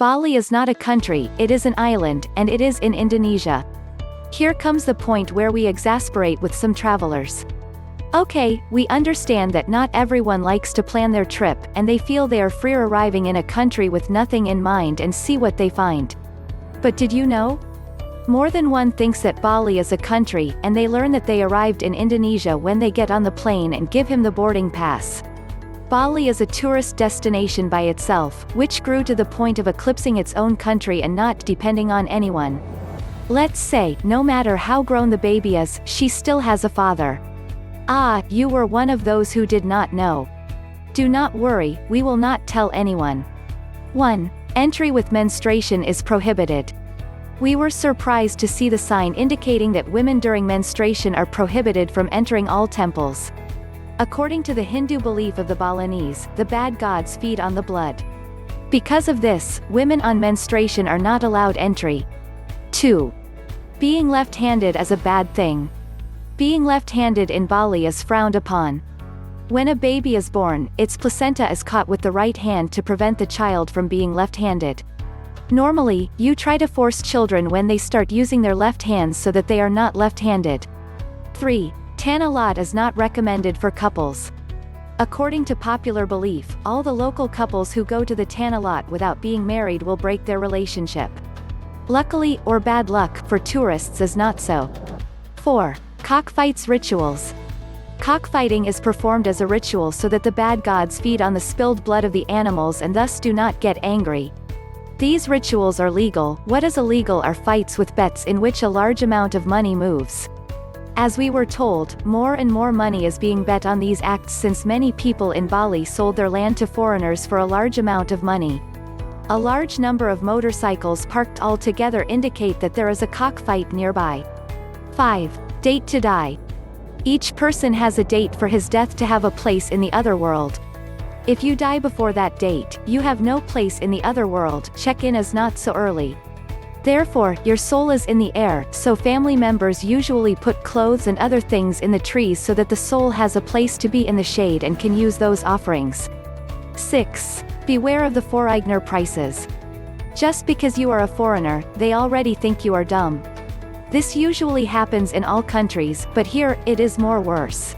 Bali is not a country, it is an island, and it is in Indonesia. Here comes the point where we exasperate with some travelers. Okay, we understand that not everyone likes to plan their trip, and they feel they are free arriving in a country with nothing in mind and see what they find. But did you know? More than one thinks that Bali is a country, and they learn that they arrived in Indonesia when they get on the plane and give him the boarding pass. Bali is a tourist destination by itself, which grew to the point of eclipsing its own country and not depending on anyone. Let's say, no matter how grown the baby is, she still has a father. Ah, you were one of those who did not know. Do not worry, we will not tell anyone. 1. Entry with menstruation is prohibited. We were surprised to see the sign indicating that women during menstruation are prohibited from entering all temples. According to the Hindu belief of the Balinese, the bad gods feed on the blood. Because of this, women on menstruation are not allowed entry. 2. Being left-handed is a bad thing. Being left-handed in Bali is frowned upon. When a baby is born, its placenta is caught with the right hand to prevent the child from being left-handed. Normally, you try to force children when they start using their left hands so that they are not left-handed. 3. Tanah Lot is not recommended for couples. According to popular belief, all the local couples who go to the Tanah Lot without being married will break their relationship. Luckily, or bad luck, for tourists is not so. 4. Cockfights rituals. Cockfighting is performed as a ritual so that the bad gods feed on the spilled blood of the animals and thus do not get angry. These rituals are legal. What is illegal are fights with bets in which a large amount of money moves. As we were told, more and more money is being bet on these acts since many people in Bali sold their land to foreigners for a large amount of money. A large number of motorcycles parked all together indicate that there is a cockfight nearby. 5. Date to die. Each person has a date for his death to have a place in the other world. If you die before that date, you have no place in the other world. Check-in is not so early. Therefore, your soul is in the air, so family members usually put clothes and other things in the trees so that the soul has a place to be in the shade and can use those offerings. 6. Beware of the foreigner prices. Just because you are a foreigner, they already think you are dumb. This usually happens in all countries, but here, it is more worse.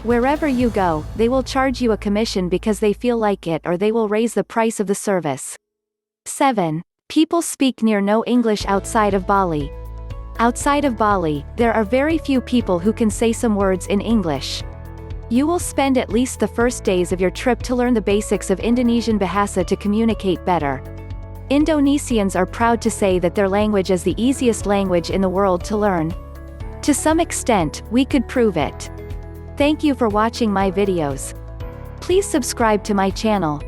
Wherever you go, they will charge you a commission because they feel like it, or they will raise the price of the service. 7. People speak near no English outside of Bali. Outside of Bali, there are very few people who can say some words in English. You will spend at least the first days of your trip to learn the basics of Indonesian bahasa to communicate better. Indonesians are proud to say that their language is the easiest language in the world to learn. To some extent, we could prove it. Thank you for watching my videos. Please subscribe to my channel.